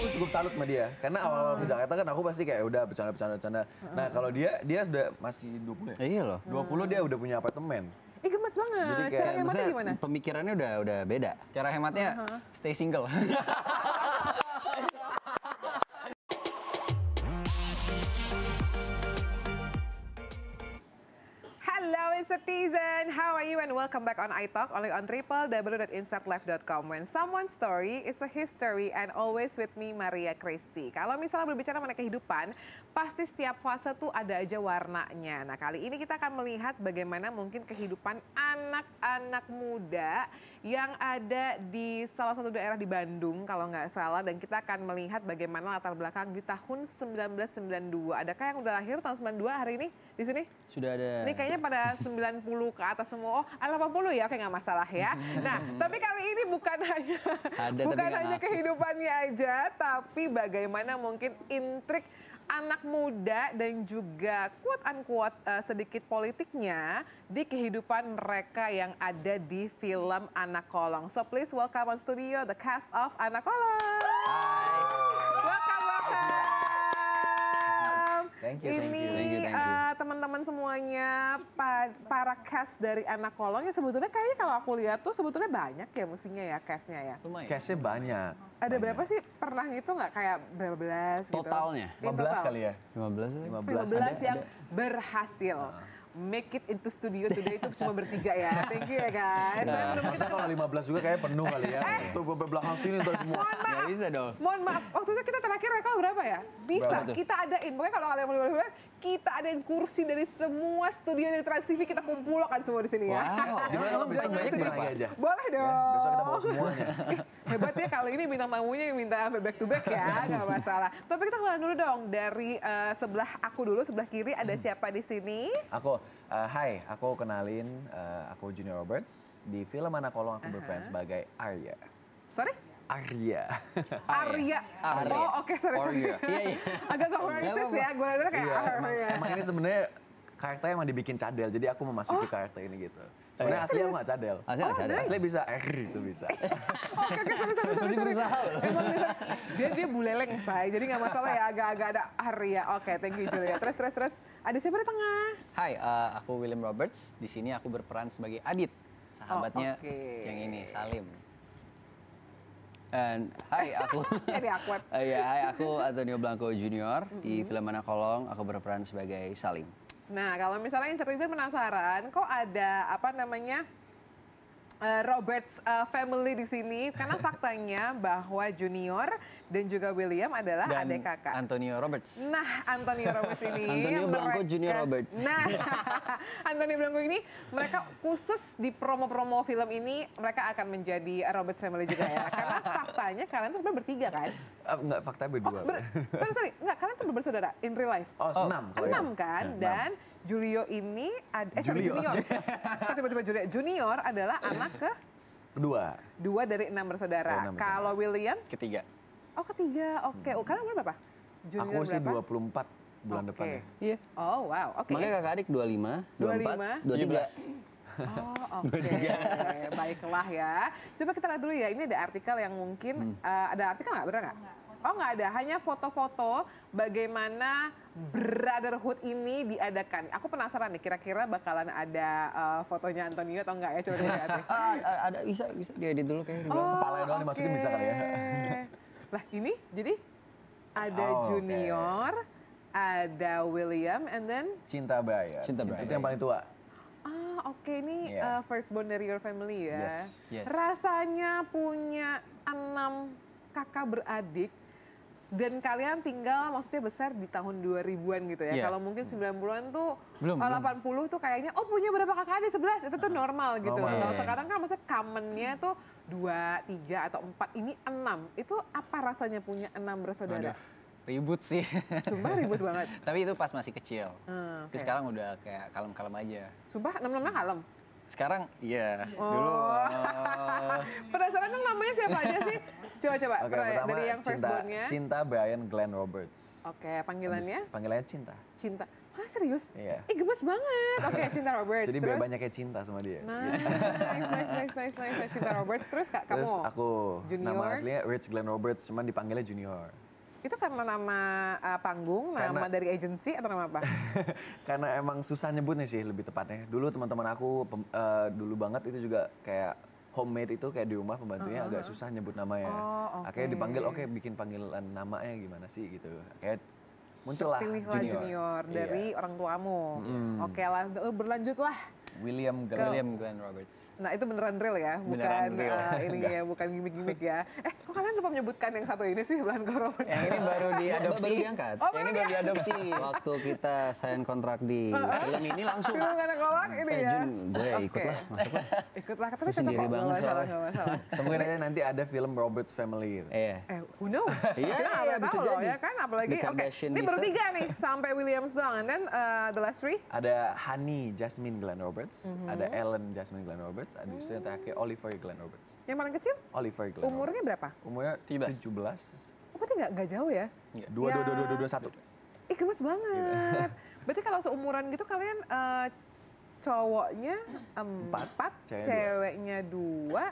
aku cukup salut sama dia. Karena awal-awal ke Jakarta kan aku pasti kayak udah bercanda-bercanda. Nah kalau dia udah masih 20 ya? Iya loh. 20 dia udah punya apartemen. Ih gemes banget. Jadi kayak- Cara hematnya Maksudnya gimana? pemikirannya udah beda. Cara hematnya stay single. Hello citizen, how are you and welcome back on iTalk only on www.instantlife.com. When someone's story is a history and always with me Maria Christy. Kalau misalnya berbicara mengenai kehidupan, pasti setiap fase tuh ada aja warnanya. Nah kali ini kita akan melihat bagaimana mungkin kehidupan anak-anak muda yang ada di salah satu daerah di Bandung kalau nggak salah. Dan kita akan melihat bagaimana latar belakang di tahun 1992. Adakah yang udah lahir tahun 92 hari ini di sini? Sudah ada. Ini kayaknya pada 90 ke atas semua. Oh, 80 ya? Oke, nggak masalah ya. Nah, tapi kali ini bukan hanya bukan hanya kehidupannya aja, tapi bagaimana mungkin intrik anak muda dan juga quote-unquote sedikit politiknya di kehidupan mereka yang ada di film Anak Kolong. So please welcome on studio the cast of Anak Kolong. Hai. Welcome. Thank you, thank you. Ini teman-teman semuanya, para cast dari Anak Kolong ya sebetulnya kayaknya kalau aku lihat tuh sebetulnya banyak ya mestinya ya castnya ya. Lumayan. Cashnya banyak. Ada berapa sih pernah ngitung nggak kayak berapa belas gitu? Totalnya? 15 kali ya? 15 yang berhasil. Make it into studio today itu cuma bertiga ya. Thank you ya guys. Nah, masa kalau 15 juga kayak penuh kali ya. Tuh gue belakang sini tuh semua. Nggak bisa dong. Mohon maaf, waktu itu kita terakhir rekal berapa ya? Bisa, Berapa tuh? kita adain. Pokoknya kalau kalian mau kita adain kursi dari semua studio dari Trans TV, kita kumpulkan semua di sini ya. Wow. Gimana kalau besok Banyak banyak berapa? lagi aja? Boleh dong. Ya, besok kita bawa semuanya. Hebat ya kali ini bintang tamunya yang minta back to back ya, nggak masalah. Tapi kita kenalan dulu dong dari sebelah aku dulu, sebelah kiri ada siapa di sini? Hai, aku kenalin, aku Junior Roberts. Di film Anak Kolong aku berperan sebagai Arya. Sorry? Arya. Arya. Arya. Oh oke, sorry. Arya. Iya, iya. Agak gak romantis ya, gue rasa kayak Iya, Arya. emang ini sebenarnya karakternya emang dibikin cadel, jadi aku memasuki karakter ini gitu. Sebenarnya aslinya aku nggak cadel. Aslinya nggak cadel. Aslinya bisa itu bisa. Oke, sorry. Masih berusaha loh. Emang dia buleleng, say. Jadi nggak masalah ya, agak ada Arya. Oke, thank you Julia. Terus. Ada siapa di tengah? Hai, aku William Roberts. Di sini aku berperan sebagai Adit, sahabatnya oke. yang ini, Salim. Dan hai, aku Jadi awkward. hai, aku Antonio Blanco Junior. Di film Anak Kolong aku berperan sebagai Salim. Nah, kalau misalnya yang netizen penasaran, kok ada apa namanya Roberts family di sini? Karena faktanya bahwa Junior dan juga William adalah Dan adik kakak. Antonio Roberts. Nah, Antonio Roberts ini Antonio Blanco Junior Roberts. Nah, Antonio Blanco ini mereka khusus di promo-promo film ini mereka akan menjadi Roberts family juga ya. Karena faktanya kalian tuh sebenarnya bertiga kan? Enggak, faktanya berdua. Sorry, enggak, kalian tuh bersaudara in real life. Oh, 6 kalau ya. 6 kan? Ya, Dan Julio ini Julio. Junior. Kok tiba-tiba Julio. Junior adalah anak Kedua. kedua dari 6 bersaudara. Dari 6 bersaudara. Kalau William, Ketiga. oh ketiga. Oke. Kalian umur berapa? Aku sih 24 bulan depan ya. Iya. Oh, wow. Oke. Makanya kakak adik 25, 24, 25. 23. Oh, oke. Baiklah ya. Coba kita lihat dulu ya. Ini ada artikel yang mungkin ada artikel nggak? Bener nggak? Oh nggak ada. Hanya foto-foto bagaimana brotherhood ini diadakan. Aku penasaran nih. Kira-kira bakalan ada fotonya Antonio atau enggak ya? Coba dilihat deh. Ada bisa diedit dulu kayaknya. Kepalanya doang dimasukin bisa kali ya. Lah ini jadi ada Oh, oke. Junior, ada William, and then Cinta Bayan. Cinta Bayan. Itu yang paling tua. oke ini Iya. firstborn dari your family ya. Yes. Rasanya punya 6 kakak beradik dan kalian tinggal maksudnya besar di tahun 2000-an gitu ya. Iya. Kalau mungkin 90-an tuh Belum. 80 tuh kayaknya punya berapa kakak adik 11 itu tuh normal gitu. Normal. Kalau Iya. sekarang kan maksudnya commonnya tuh 2, 3 atau 4, ini 6. Itu apa rasanya punya 6 bersaudara? Aduh, ribut sih. Sumpah ribut banget. Tapi itu pas masih kecil. Hmm, Tapi oke. sekarang udah kayak kalem-kalem aja. Sumpah 6 kalem. Sekarang iya. Oh. Dulu Penasaran dong namanya siapa aja sih? Coba Oke, pertama dari yang Cinta, firstborn-nya. Cinta Brian Glenn Roberts. Oke, panggilannya Panggilannya Cinta. Cinta. Hah, serius? Iya. Ih, gemes banget. Oke, Cinta Roberts. Jadi terus? banyak kayak cinta sama dia. Nice. Cinta Roberts. Terus kamu Terus aku Junior? nama aslinya Rich Glenn Roberts, cuman dipanggilnya Junior. Itu karena nama panggung, nama dari agency atau nama apa? Karena emang susah nyebutnya sih lebih tepatnya. Dulu teman-teman aku dulu banget itu juga kayak homemade itu kayak di rumah pembantunya agak susah nyebut namanya. Oh, oke. Akhirnya dipanggil bikin panggilan namanya gimana sih gitu. Akhirnya muncullah Pilihlah Junior dari Iya. orang tuamu. Oke lah, berlanjutlah. William Glenn Roberts. Nah itu beneran real ya, bukan Beneran real. ini ya, bukan gimmick-gimmick ya. Kok kalian lupa menyebutkan yang satu ini sih, Blanco Roberts? Yang ini baru diadopsi. Baru diangkat. Oh, Yang ini baru diadopsi. Waktu kita sign kontrak di film ini langsung. Film anak kolak ini ya. Jun, gue Oke. ikut lah, masuk lah. Ikutlah, tapi Gue cocok sendiri kok, nggak banget masalah, soalnya. nggak masalah. Temuin aja nanti ada film Roberts Family gitu. Iya. Who knows? Iya, Kita nggak iya, tahu bisa loh jadi. ya kan, apalagi. The Oke, Kardashian ini baru bisa. 3 nih, sampai Williams doang. And then the last 3? Ada Honey Jasmine Glenn Roberts, ada Ellen Jasmine Glenn Roberts, ada juga yang terakhir Oliver Glenn Roberts. Yang paling kecil? Oliver Glenn Umurnya Roberts. berapa? Umurnya 17. 17. Oh, berarti nggak jauh ya? Dua, satu. Ih, gemes banget. Berarti kalau seumuran gitu kalian cowoknya 4, cewek ceweknya 2.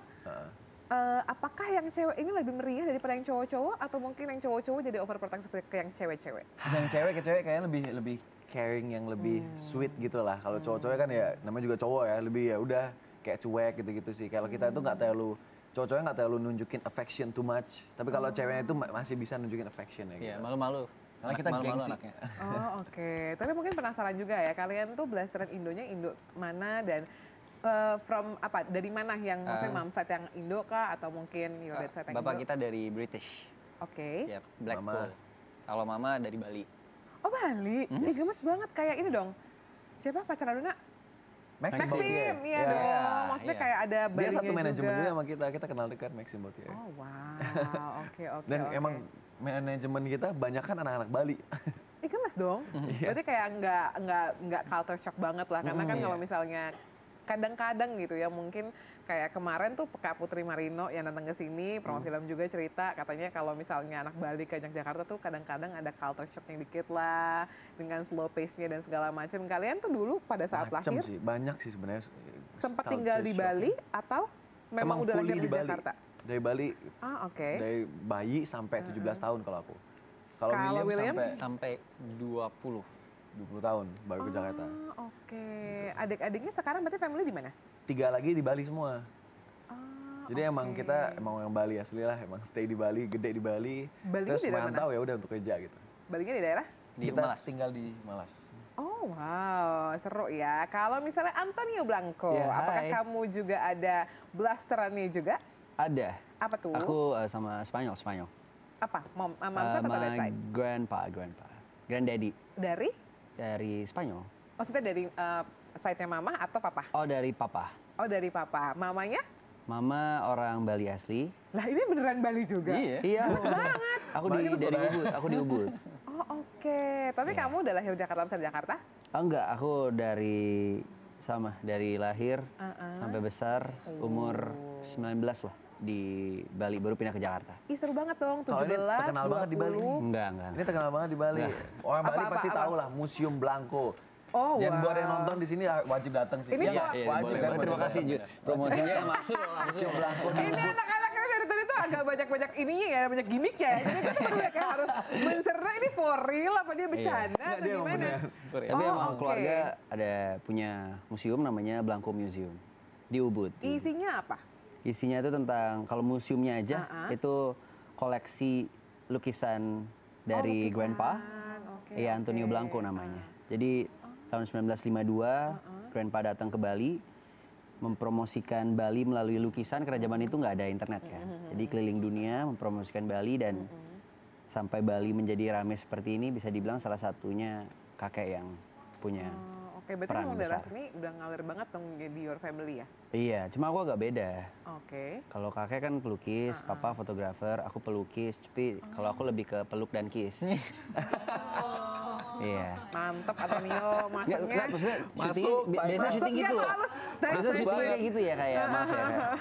Apakah yang cewek ini lebih meriah daripada yang cowok-cowok atau mungkin yang cowok-cowok jadi overprotective ke yang cewek-cewek? Yang cewek ke cewek kayaknya lebih caring, yang lebih sweet gitu lah. Kalau cowok-cowok kan ya namanya juga cowok ya, lebih ya udah kayak cuek gitu-gitu sih. Kalau kita itu nggak terlalu cowok-cowoknya nggak terlalu nunjukin affection too much. Tapi kalau ceweknya itu masih bisa nunjukin affection ya gitu. Iya, malu-malu. Karena kita Malu-malu gengsi. anaknya. Oh, oke. Tapi mungkin penasaran juga ya, kalian tuh blasteran Indonya Indo mana dan from apa? Dari mana yang maksudnya mamsat yang Indo kah atau mungkin your dad side yang Bapak Indo? kita dari British. Oke. Ya, Blackpool. Mama. Kalau mama dari Bali. Oh, Bali. Ih, gemes banget kayak ini dong. Siapa pacar Aduna? Maxim Maxim, Bautier. iya Ya. dong. Maksudnya iya. kayak ada Dia Balinya satu manajemen juga. juga sama kita kenal dekat Maxim Bautier. Oh, wow. Oke. Dan oke. emang manajemen kita banyak kan anak-anak Bali. Ih, gemes dong. Berarti kayak nggak culture shock banget lah. Karena kan kalau misalnya kadang-kadang gitu ya mungkin kayak kemarin tuh Kak Putri Marino yang datang ke sini promo film juga cerita katanya kalau misalnya anak Bali ke Jakarta tuh kadang-kadang ada culture shocknya dikit lah dengan slow pace-nya dan segala macam. Kalian tuh dulu pada saat Macem lahir sih, banyak sih sebenarnya. sempat culture tinggal di shock. Bali atau memang udah fully lahir di Bali. Jakarta? Dari Bali, Oke. dari bayi sampai 17 tahun kalau aku. Kalau Kalau William, William? sampai Sampai 20. 20 tahun baru ke Jakarta. Oke. Adik-adiknya sekarang berarti family di mana? 3 lagi di Bali semua. Jadi emang oke. kita emang orang Bali asli lah, emang stay di Bali, gede di Bali. Balinya Terus di daerah merantau ya udah untuk kerja gitu. Balinya di daerah? Di kita Malas. tinggal di Malas. Oh wow, seru ya. Kalau misalnya Antonio Blanco, Ya, apakah hai. kamu juga ada blasterannya juga? Ada. Apa tuh? Aku sama Spanyol. Apa? Mamsat atau dad side? Grandpa. Granddaddy Dari? dari Spanyol. Maksudnya dari side-nya mama atau papa? Oh, dari papa. Oh dari papa. Mamanya? Mama orang Bali asli. Lah ini beneran Bali juga? Iya. Aku dari Ubud, aku di Ubud. Oh oke. Tapi kamu udah lahir di Jakarta, besar di Jakarta? Oh, enggak, aku dari lahir sampai besar umur 19 lah di Bali, baru pindah ke Jakarta. Ih seru banget dong, 17, Kalau ini terkenal banget di Bali 20. nih. Enggak. Ini terkenal banget di Bali. Orang Bali Apa, pasti apa? tahu lah Museum Blanco. Oh Dan buat yang wow. nonton di sini wajib datang sih. Ini Iya, kok- wajib boleh kan. banget. Terima wajib kasih, Ju. datang. Promosinya langsung. Museum Blanco di Ini Ubud. anak-anaknya dari tadi tuh agak banyak-banyak ininya ya, banyak gimmick ya. Jadi kita tuh kayak harus mencerna ini for real apa dia bercanda Nggak, atau dia emang gimana? beneran. Tapi Oh, emang oke. keluarga ada punya museum namanya Blanco Museum di Ubud. Isinya apa? Isinya itu tentang, kalau museumnya aja itu koleksi lukisan dari lukisan. Grandpa, Oke, ya Antonio oke. Blanco namanya. Jadi tahun 1952 Grandpa datang ke Bali mempromosikan Bali melalui lukisan, karena zaman itu nggak ada internet kan. Jadi keliling dunia mempromosikan Bali dan sampai Bali menjadi ramai seperti ini bisa dibilang salah satunya kakek yang punya. Oke, berarti peran memang darah besar. sini udah ngalir banget dong di your family ya? Iya, cuma aku agak beda. Oke. Kalau kakek kan pelukis, papa fotografer, aku pelukis, tapi kalau aku lebih ke peluk dan kiss. Iya. Mantep Antonio, masuknya. Enggak, maksudnya Masuk, syuting, bye-bye. biasa syuting Masuk, gitu ya, loh. halus. Biasa syuting kayak gitu ya kayak, maaf ya. Kak.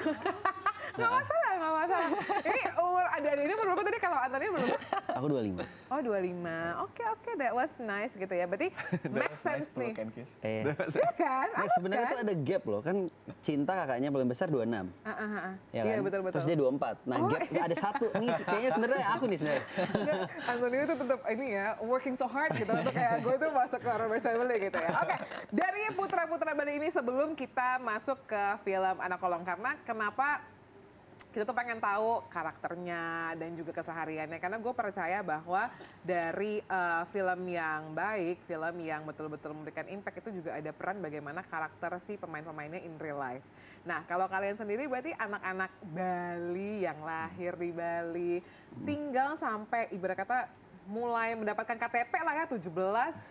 Nggak masalah, nggak masalah. salah. Ini umur adik-adik ini berapa tadi kalau Anthony berapa? Aku 25. Oh 25. Oke, that was nice gitu ya. Berarti make sense nih. Iya kan? Nah, sebenarnya tuh ada gap loh, kan Cinta kakaknya paling besar 26. Ya Iya kan? betul. Terus dia 24. Nah, gap ada satu nih, kayaknya sebenarnya aku nih sebenarnya. Anthony itu tetap ini ya, working so hard gitu untuk kayak gue tuh masuk ke Robert Family gitu ya. Oke, dari Putra-Putra Bali ini sebelum kita masuk ke film Anak Kolong, karena kenapa kita tuh pengen tahu karakternya dan juga kesehariannya, karena gue percaya bahwa dari film yang baik, film yang betul-betul memberikan impact itu juga ada peran bagaimana karakter si pemain-pemainnya in real life. Nah kalau kalian sendiri berarti anak-anak Bali yang lahir di Bali, tinggal sampai ibarat kata mulai mendapatkan KTP lah ya 17, 19,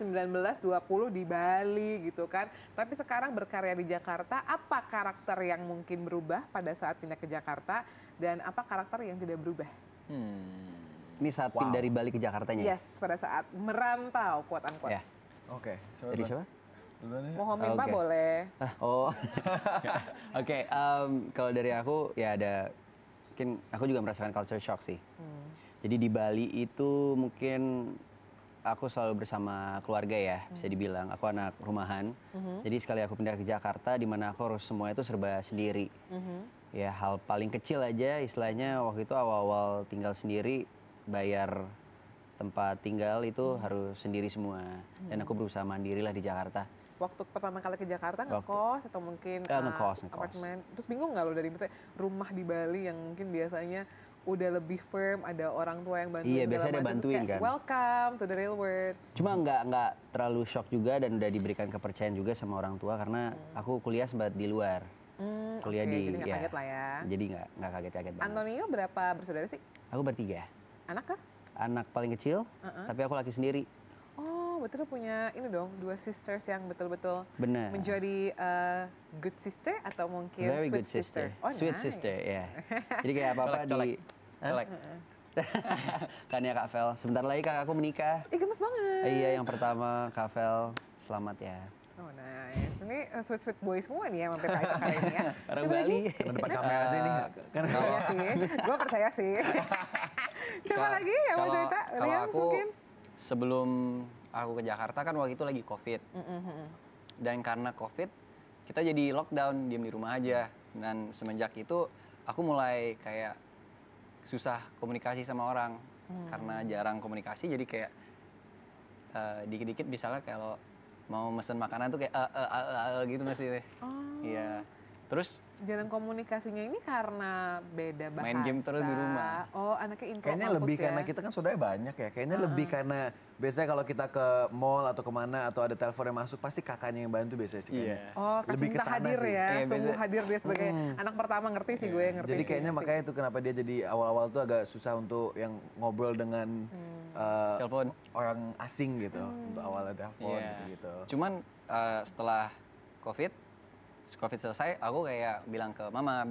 20 di Bali gitu kan. Tapi sekarang berkarya di Jakarta, apa karakter yang mungkin berubah pada saat pindah ke Jakarta dan apa karakter yang tidak berubah? Ini saat pindah dari Bali ke Jakartanya? Yes, pada saat merantau, quote unquote. Ya. Oke. Dari siapa? Mohon Mimba Oke. boleh. Oke, kalau dari aku ya ada, mungkin aku juga merasakan culture shock sih. Jadi di Bali itu mungkin aku selalu bersama keluarga ya, bisa dibilang. Aku anak rumahan. Jadi sekali aku pindah ke Jakarta, di mana aku harus semua itu serba sendiri. Ya hal paling kecil aja, istilahnya waktu itu awal-awal tinggal sendiri, bayar tempat tinggal itu harus sendiri semua. Dan aku berusaha mandiri lah di Jakarta. Waktu pertama kali ke Jakarta ngekos atau mungkin ngekos. apartemen. Terus bingung nggak lo dari misalnya rumah di Bali yang mungkin biasanya udah lebih firm, ada orang tua yang bantuin. Iya, segala biasanya ada macam. Terus bantuin kayak, kan. welcome to the real world. Cuma nggak terlalu shock juga dan udah diberikan kepercayaan juga sama orang tua karena aku kuliah sempat di luar. Kuliah Oke, di jadi nggak kaget lah ya. Jadi nggak kaget-kaget banget. Antonio berapa bersaudara sih? Aku bertiga. Anak kah? Anak paling kecil, tapi aku laki sendiri. Oh, betul punya ini dong, dua sisters yang betul-betul Benar. menjadi good sister atau mungkin Very sweet good sister. Oh, Sweet nice. sister, ya. Jadi kayak apa-apa Colek. Kan ya Kak Vel, sebentar lagi kakakku menikah. Ih, gemes banget. Iya, yang pertama Kak Vel, selamat ya. Oh, nice. Ini sweet boy semua nih ya mampir kali ini ya. Orang Siapa Bali. lagi? Depan kamera aja ini. Kan Iya sih, gue percaya sih. Siapa lagi yang mau cerita? Kalau Rian aku mungkin? sebelum aku ke Jakarta kan waktu itu lagi COVID. Dan karena COVID, kita jadi lockdown, diem di rumah aja. Dan semenjak itu aku mulai kayak susah komunikasi sama orang. Karena jarang komunikasi jadi kayak dikit-dikit misalnya kalau mau mesen makanan tuh kayak gitu masih. Iya. Terus Jarang komunikasinya ini karena beda bahasa. Main game terus di rumah. Oh, anaknya intro Kayaknya mampus lebih ya. karena kita kan saudaranya banyak ya. Kayaknya lebih karena biasanya kalau kita ke mall atau kemana atau ada telepon yang masuk pasti kakaknya yang bantu biasanya sih kayaknya. Oh, Lebih Cinta kesana hadir sih. ya, Iya, sungguh biasa. hadir dia sebagai anak pertama, ngerti sih gue, ngerti. Jadi sih, kayaknya ngerti. makanya itu kenapa dia jadi awal-awal tuh agak susah untuk yang ngobrol dengan telepon. orang asing gitu. Untuk awalnya telepon Iya. gitu. Cuman setelah COVID selesai, aku kayak bilang ke Mama,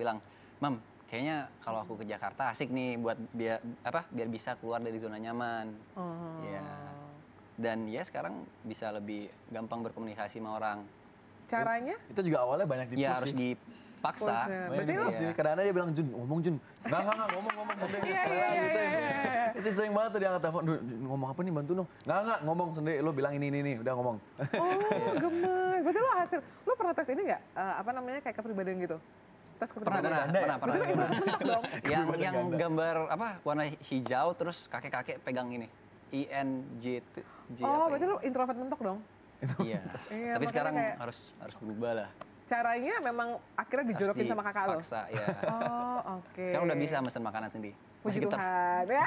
Mam, kayaknya kalau aku ke Jakarta asik nih buat biar bisa keluar dari zona nyaman. Ya. Dan ya sekarang bisa lebih gampang berkomunikasi sama orang. Caranya? Itu juga awalnya banyak di Ya harus dipaksa. Push-nya. Banyak Berarti lo- di-push sih. Kadang-kadang dia bilang, Jun, ngomong Jun. Nggak, ngomong sendiri. Iya, Gitu. iya. Itu sering banget tuh dia angkat telepon, "Duh, ngomong apa nih, bantu dong. Nggak, ngomong sendiri. Lo bilang ini, udah ngomong. Oh, gemes. Berarti lo hasil, lo pernah tes ini nggak? Apa namanya, kayak kepribadian gitu? Tes kepribadian? Pernah. Berarti lo itu mentok dong? yang gambar warna hijau terus kakek-kakek pegang ini. INJ. Oh, berarti lo introvert mentok dong? Iya. Iya, Tapi makanya sekarang kayak- harus berubah lah. Caranya memang akhirnya dijorokin Harus sama kakak lo? dipaksa, ya. Oh, oke. Sekarang udah bisa mesen makanan sendiri. Puji Masih getar. Tuhan. Ya.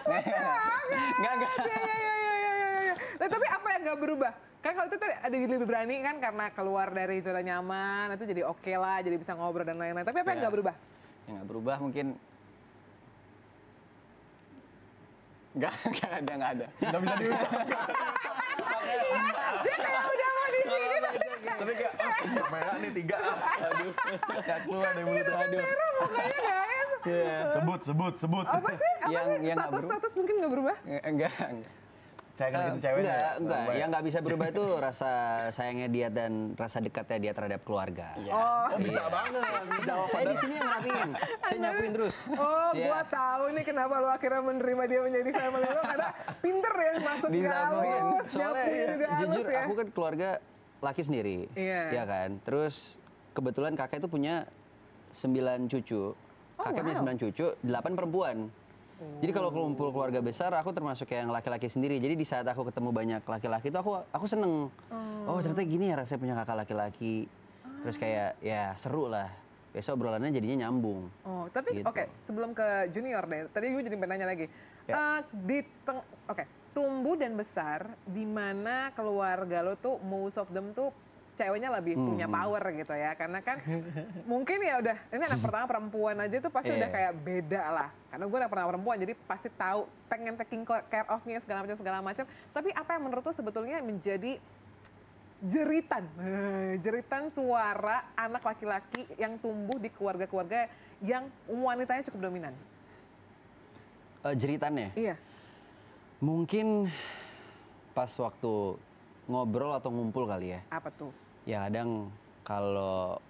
Enggak. Iya. Nah, tapi apa yang nggak berubah? Kan kalau itu tadi ada lebih berani kan karena keluar dari zona nyaman, itu jadi oke lah, jadi bisa ngobrol dan lain-lain. Tapi apa yang Ya. nggak berubah? Yang nggak berubah mungkin nggak ada. Nggak bisa diucap. Dia kayak udah mau di sini. Tapi kayak, kamera nih 3. Aduh, nggak keluar dari mulutnya. Aduh. Mukanya guys. Sebut. Apa sih? Apa Yang sih? nggak berubah. Status mungkin nggak berubah? Enggak. Sayang gitu ceweknya. Enggak. Yang nggak bisa berubah itu rasa sayangnya dia dan rasa dekatnya dia terhadap keluarga. Oh, Bisa banget. Saya di sini yang rapiin, saya nyapuin terus. Oh, Iya. gua tahu nih kenapa lu akhirnya menerima dia menjadi family lu karena pinter ya masuk Disapuin. halus, Soalnya nyapuin juga halus jujur ya. aku kan keluarga laki sendiri, Iya. ya kan. Terus kebetulan kakek itu punya 9 cucu. Kakek punya 9 cucu, 8 perempuan. Jadi kalau kumpul keluarga besar, aku termasuk yang laki-laki sendiri. Jadi di saat aku ketemu banyak laki-laki itu aku seneng. Oh ternyata gini ya rasanya punya kakak laki-laki. Terus kayak ya seru lah. Besok obrolannya jadinya nyambung. Oh, tapi Gitu. oke, sebelum ke junior deh. Tadi gue jadi pengen nanya lagi. Ya. Oke, tumbuh dan besar di mana keluarga lo tuh most of them tuh ceweknya lebih punya power gitu ya. Karena kan mungkin ya udah ini anak pertama perempuan aja tuh pasti Iya. udah kayak beda lah. Karena gue anak pertama perempuan jadi pasti tahu pengen taking care of-nya segala macam. Tapi apa yang menurut lo sebetulnya menjadi jeritan suara anak laki-laki yang tumbuh di keluarga-keluarga yang wanitanya cukup dominan? Jeritannya, Iya. mungkin pas waktu ngobrol atau ngumpul kali ya. Apa tuh? Ya kadang kalau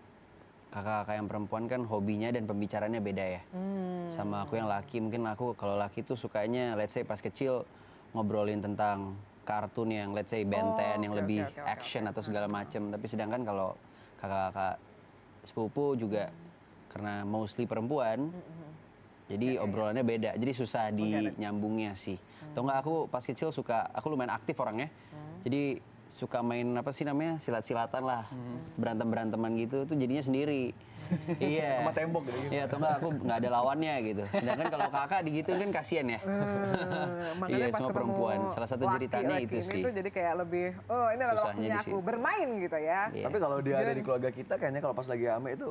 kakak-kakak yang perempuan kan hobinya dan pembicaranya beda ya. Sama aku yang laki, mungkin aku kalau laki tuh sukanya let's say pas kecil ngobrolin tentang kartun yang let's say Ben 10 yang oke, lebih oke, action atau segala macem. Tapi sedangkan kalau kakak-kakak sepupu juga karena mostly perempuan, jadi obrolannya beda. Jadi susah nyambungnya sih. Atau enggak aku pas kecil aku lumayan aktif orangnya. Jadi suka main apa sih namanya silat-silatan lah, berantem-beranteman gitu. Itu jadinya sendiri. Iya. Sama tembok gitu. Iya, atau enggak aku nggak ada lawannya gitu. Sedangkan kalau kakak digituin kan kasihan ya. Makanya Iya, pas semua ketemu perempuan. Salah satu jeritannya laki-laki itu ini sih. tuh jadi kayak lebih, oh ini adalah Susahnya waktunya di aku situ. bermain gitu ya. Iya. Tapi kalau dia ada di keluarga kita kayaknya kalau pas lagi ame itu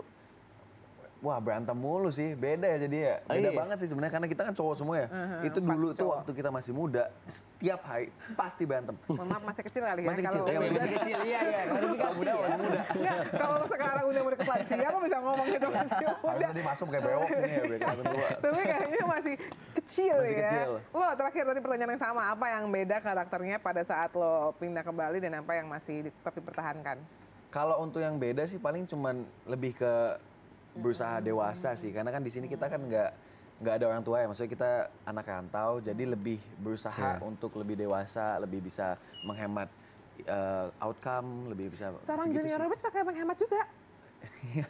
wah berantem mulu sih, beda ya jadi ya. Beda Iya. banget sih sebenarnya karena kita kan cowok semua ya. Itu dulu tuh waktu kita masih muda, setiap hari pasti berantem. Mohon maaf masih kecil kali ya. Masih kecil, Kalau iya, udah- masih kecil, iya. Klarifikasi Muda, masih muda. Nggak, kalau lo sekarang udah mau deket lansia, lo bisa ngomong gitu masih Harus muda. tadi masuk kayak bewok sini ya, kayak tua. Tapi kayaknya masih kecil Masih ya. kecil. Lo terakhir tadi pertanyaan yang sama, apa yang beda karakternya pada saat lo pindah ke Bali dan apa yang masih tetap dipertahankan? Kalau untuk yang beda sih paling cuman lebih ke berusaha dewasa sih, karena kan di sini kita kan nggak ada orang tua ya, maksudnya kita anak rantau, jadi lebih berusaha untuk lebih dewasa, lebih bisa menghemat outcome, lebih bisa. Seorang gitu-gitu junior sih. Roberts pakai menghemat juga.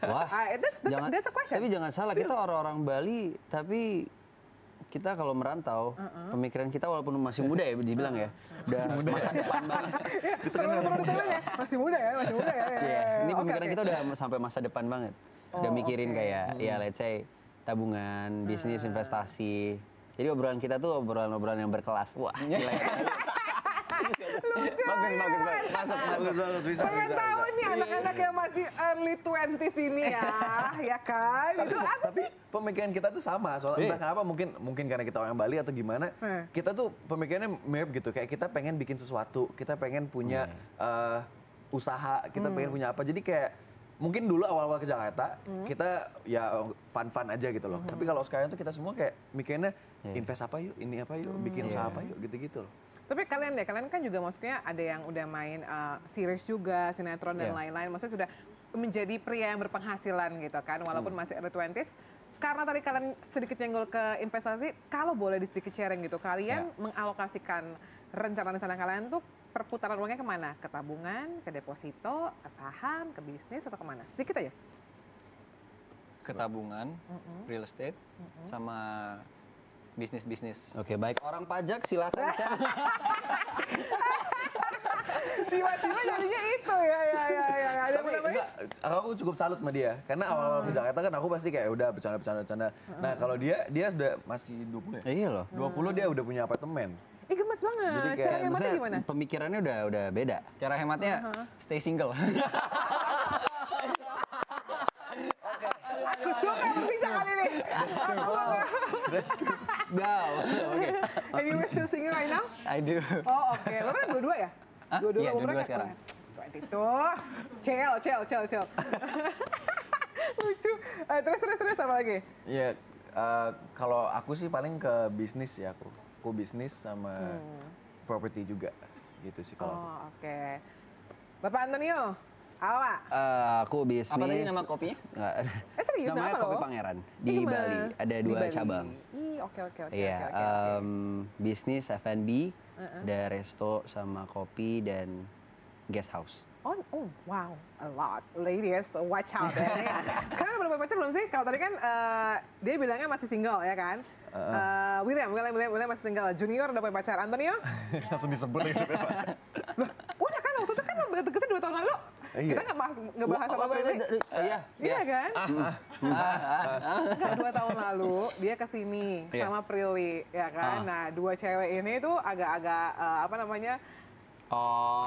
Wah. That's a question. Tapi jangan salah, kita orang-orang Bali, tapi kita kalau merantau, pemikiran kita walaupun masih muda ya dibilang ya, udah masa depan banget. Perlu ditulis ya, masih muda ya, masih muda ya. Iya, ini Oke, pemikiran oke. kita udah sampai masa depan banget. Udah mikirin kayak, ya let's say tabungan, bisnis, investasi. Jadi obrolan kita tuh obrolan-obrolan yang berkelas. Wah, gila ya. Bagus. Masuk. Bisa. Pengen tahu nih anak-anak yang masih early 20s ini ya, ya kan? Itu apa Tapi pemikiran kita tuh sama, soalnya entah kenapa mungkin karena kita orang Bali atau gimana, kita tuh pemikirannya mirip gitu, kayak kita pengen bikin sesuatu, kita pengen punya usaha, kita pengen punya apa, jadi kayak mungkin dulu awal-awal ke Jakarta kita ya fun-fun aja gitu loh, tapi kalau sekarang tuh kita semua kayak mikirnya invest apa yuk, ini apa yuk, bikin usaha apa yuk, gitu-gitu loh. Tapi kalian kan juga maksudnya ada yang udah main series juga, sinetron dan lain-lain. Maksudnya sudah menjadi pria yang berpenghasilan gitu kan, walaupun masih early 20s. Karena tadi kalian sedikit nyenggol ke investasi, kalau boleh di sedikit sharing gitu, kalian mengalokasikan rencana-rencana kalian tuh perputaran uangnya kemana? Ke tabungan, ke deposito, ke saham, ke bisnis, atau kemana? Sedikit aja. Ke tabungan, real estate, sama bisnis-bisnis. Oke, baik. Orang pajak silakan. Tiba-tiba jadinya itu ya. Ada Tapi enggak, aku cukup salut sama dia, karena awal-awal ke Jakarta kan aku pasti kayak udah bercanda. Nah kalau dia udah masih 20 ya? Iya loh. 20 dia udah punya apartemen. Ih gemes banget. Jadi kayak- Cara hematnya Maksudnya gimana? pemikirannya udah beda. Cara hematnya stay single. Aku suka perbincangan ini. Wow. Oke. And you were still singing right now? I do. Oh oke, lo kan dua-dua ya? Hah? Iya, dua-dua sekarang. Itu, chill. Lucu. Terus apa lagi? Iya, kalau aku sih paling ke bisnis ya aku bisnis sama property juga gitu sih kalau aku. Oh, oke. Bapak Antonio, awak. Aku bisnis. Apa tadi nama kopinya? Nggak, Tadi namanya nama Kopi lo? Pangeran di Gemes. Bali. Ada Di 2 Bali. cabang. Ih, oke. Iya, oke. bisnis F&B, ada resto sama kopi dan guest house. Oh, wow, a lot. Ladies, watch out ya. Kalian udah punya pacar belum sih? Kalau tadi kan dia bilangnya masih single ya kan? William masih single. Junior udah punya pacar. Antonio? Langsung disebut gitu. Loh, udah kan waktu itu kan deketnya 2 tahun lalu. Iya. Kita ngebahas apa Prilly. Iya. Iya kan? Enggak, 2 tahun lalu dia kesini Iya. sama Prilly ya kan. Nah 2 cewek ini tuh agak-agak apa namanya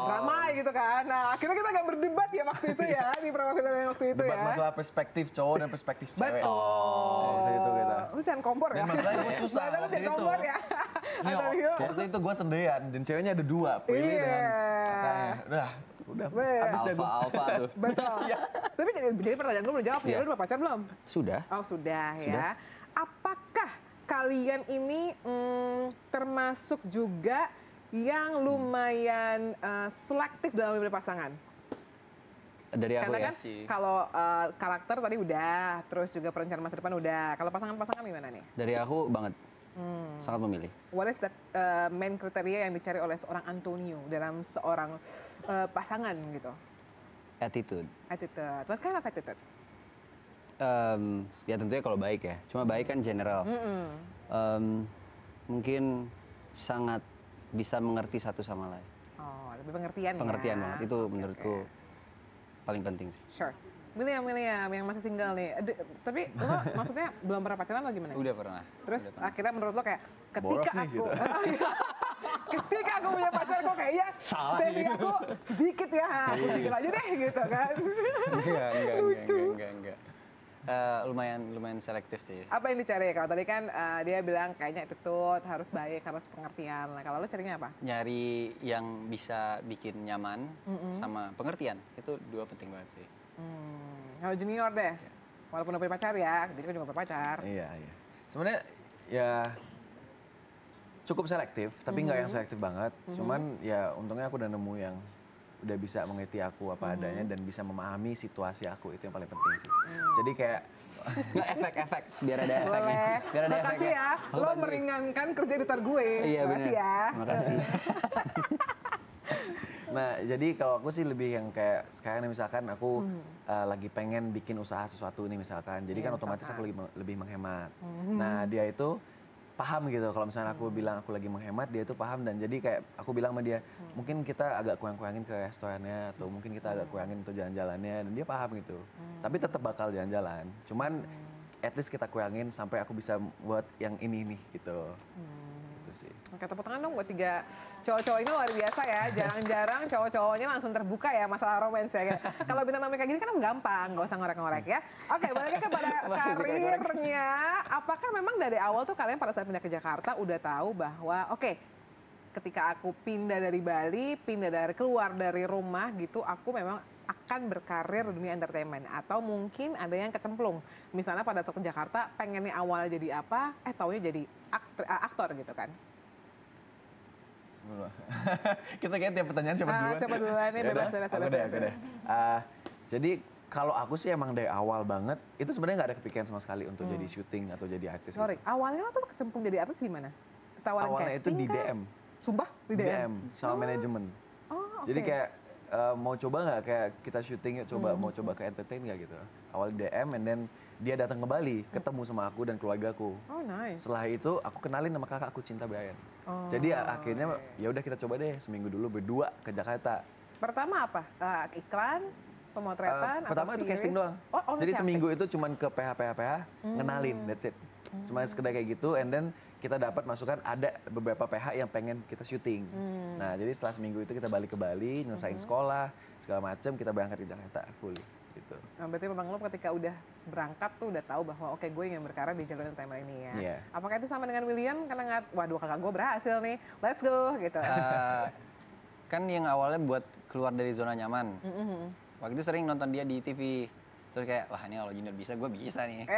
ramai gitu kan. Nah akhirnya kita agak berdebat ya waktu itu ya di perwakilan waktu itu Debat ya. masalah perspektif cowok dan perspektif cewek. Betul. Gitu kita. Lu jangan kompor ya. Dan masalahnya gue susah Jangan waktu jangan itu. kompor ya. Iya, Antonio. waktu itu gue sendirian dan ceweknya ada 2, Prilly Iya. dengan kakaknya. Udah habis deh gue. Alfa tuh. Betul. Tapi jadi pertanyaan gue belum jawab ya. Iya. Lu udah pacar belum? Sudah. Oh sudah ya. Apakah kalian ini termasuk juga yang lumayan selektif dalam memilih pasangan? Dari aku Karena ya. kan kalau karakter tadi udah, terus juga perencanaan masa depan udah. Kalau pasangan-pasangan gimana nih? Dari aku banget. Sangat memilih. What is the main kriteria yang dicari oleh seorang Antonio dalam seorang pasangan gitu? Attitude. Attitude. What kind of attitude? Ya tentunya kalau baik ya. Cuma baik kan general. Mungkin sangat bisa mengerti satu sama lain. Oh, lebih pengertian ya. Pengertian banget. Itu Oke, menurutku oke. paling penting sih. Sure. William yang masih single nih. Tapi lo maksudnya belum pernah pacaran atau gimana? Udah pernah. Terus Udah pernah. akhirnya menurut lo kayak Boros ketika nih, aku gitu. ketika aku punya pacar kok kayaknya saving aku sedikit ya. Aku single aja deh gitu kan. Enggak. Lumayan selektif sih. Apa yang dicari? Kalau tadi kan dia bilang kayaknya attitude, harus baik, harus pengertian. Nah, kalau lo carinya apa? Nyari yang bisa bikin nyaman sama pengertian. Itu 2 penting banget sih. Kalau junior deh. Walaupun udah punya pacar ya, dia kan juga punya pacar. Iya. Sebenarnya ya cukup selektif, tapi nggak yang selektif banget. Cuman ya untungnya aku udah nemu yang udah bisa mengerti aku apa adanya dan bisa memahami situasi aku, itu yang paling penting sih. Jadi kayak Nggak efek-efek biar ada efeknya. Boleh. Biar ada Makasih efeknya. ya. Aku Lo bantuin. meringankan kerja editor gue. Iya benar. Makasih ya. Makasih. nah, jadi kalau aku sih lebih yang kayak sekarang nih, misalkan aku lagi pengen bikin usaha sesuatu nih misalkan. Jadi Iya, kan otomatis misalkan. aku lebih menghemat. Nah, dia itu paham gitu kalau misalnya aku bilang aku lagi menghemat, dia itu paham. Dan jadi kayak aku bilang sama dia, mungkin kita agak kurang-kurangin ke restorannya atau mungkin kita agak kurangin untuk jalan-jalannya, dan dia paham gitu. Tapi tetap bakal jalan-jalan, cuman at least kita kurangin sampai aku bisa buat yang ini nih gitu. Gitu sih. Oke, tepuk tangan dong buat 3 cowok-cowok ini, luar biasa ya. Jarang-jarang cowok-cowoknya langsung terbuka ya masalah romance ya. Kalau bintang tamu kayak gini kan gampang, nggak usah ngorek-ngorek ya. Oke, balik lagi kepada karirnya. Apakah memang dari awal tuh kalian pada saat pindah ke Jakarta udah tahu bahwa oke, ketika aku pindah dari Bali, keluar dari rumah gitu, aku memang akan berkarir di dunia entertainment, atau mungkin ada yang kecemplung. Misalnya pada saat ke Jakarta pengennya awalnya jadi apa, taunya jadi aktor gitu kan. Kita kayak tiap pertanyaan siapa duluan? Siapa duluan nih, Ya bebas. udah, aku deh. Jadi kalau aku sih emang dari awal banget, itu sebenarnya nggak ada kepikiran sama sekali untuk jadi syuting atau jadi artis. Sorry, gitu. awalnya lo tuh kecemplung jadi artis gimana? Tawaran Awalnya itu casting di kah? DM. Sumpah? Di DM? sama manajemen. Oh, oke. Jadi kayak mau coba nggak kayak kita syuting yuk, mau coba ke entertain nggak gitu. Awal di DM, and then dia datang ke Bali, ketemu sama aku dan keluargaku. Oh, nice. Setelah itu aku kenalin sama kakak aku, Cinta Brian. Oh, Jadi akhirnya ya udah kita coba deh seminggu dulu berdua ke Jakarta. Pertama apa? Iklan? Pemotretan? Pertama atau itu series? casting doang. Oh, Jadi casting. seminggu itu cuman ke PH, ngenalin, that's it. Cuma sekedar kayak gitu, and then kita dapat masukan ada beberapa PH yang pengen kita syuting. Nah, jadi setelah seminggu itu kita balik ke Bali, nyelesain sekolah, segala macam, kita berangkat ke Jakarta fully gitu. Nah, berarti memang lo ketika udah berangkat tuh udah tahu bahwa oke, gue ingin berkarir di jalur entertainment ini ya. Iya. Apakah itu sama dengan William? Karena waduh kakak gue berhasil nih, let's go gitu. Kan yang awalnya buat keluar dari zona nyaman. Waktu itu sering nonton dia di TV. Terus kayak, wah ini kalau Junior bisa, gue bisa nih.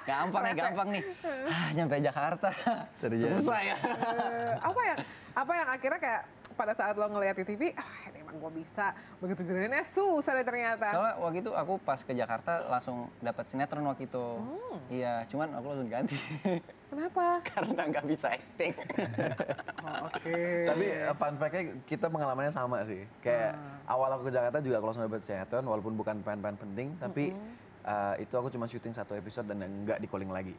gampang nih. Nyampe Jakarta, susah ya. Apa yang akhirnya kayak pada saat lo ngeliat di TV, ini emang gue bisa. Begitu gedenya susah deh ternyata. Soalnya waktu itu aku pas ke Jakarta langsung dapat sinetron waktu itu. Iya, cuman aku langsung ganti. Kenapa? Karena nggak bisa acting. Oke. Tapi fun fact-nya kita pengalamannya sama sih. Kayak awal aku ke Jakarta juga aku langsung dapet sinetron walaupun bukan peran-peran penting, tapi itu aku cuma syuting 1 episode dan nggak di calling lagi.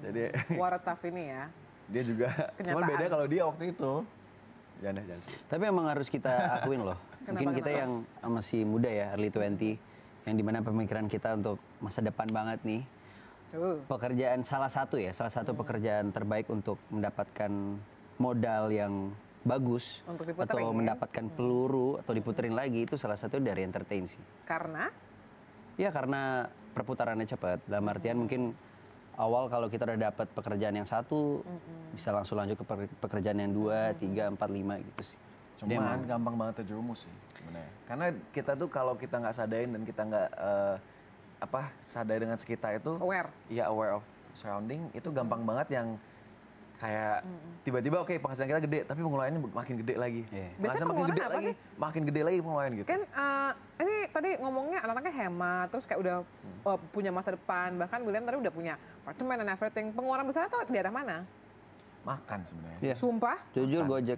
Jadi What a tough ini ya. dia juga, cuman beda kalau dia waktu itu. Jangan sih. Tapi emang harus kita akuin loh. Mungkin kita yang masih muda ya, early 20, yang dimana pemikiran kita untuk masa depan banget nih. Pekerjaan salah satu pekerjaan terbaik untuk mendapatkan modal yang bagus Untuk diputerin, atau ya? mendapatkan peluru atau diputerin lagi itu salah satu dari entertain sih. Karena? Ya karena perputarannya cepat. Dalam artian mungkin awal kalau kita udah dapat pekerjaan yang satu, bisa langsung lanjut ke pekerjaan yang 2, 3, 4, 5 gitu sih. Jadi Cuman emang gampang banget terjerumus sih sebenarnya. Karena kita tuh kalau kita nggak sadarin dan kita nggak sadar dengan sekitar itu, aware of surrounding, itu gampang banget yang kayak tiba-tiba oke, penghasilan kita gede tapi pengeluarannya makin gede lagi. Biasanya makin gede pengeluaran apa lagi, makin gede lagi pengeluaran gitu. Kan ini tadi ngomongnya anak-anaknya hemat, terus kayak udah punya masa depan, bahkan William tadi udah punya apartemen and everything. Pengeluaran besarnya tuh di daerah mana? Makan sebenarnya. Iya. Sumpah? jujur Gojek.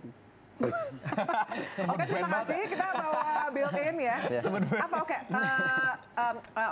Oke, terima kasih. Kita bawa built-in ya. Apa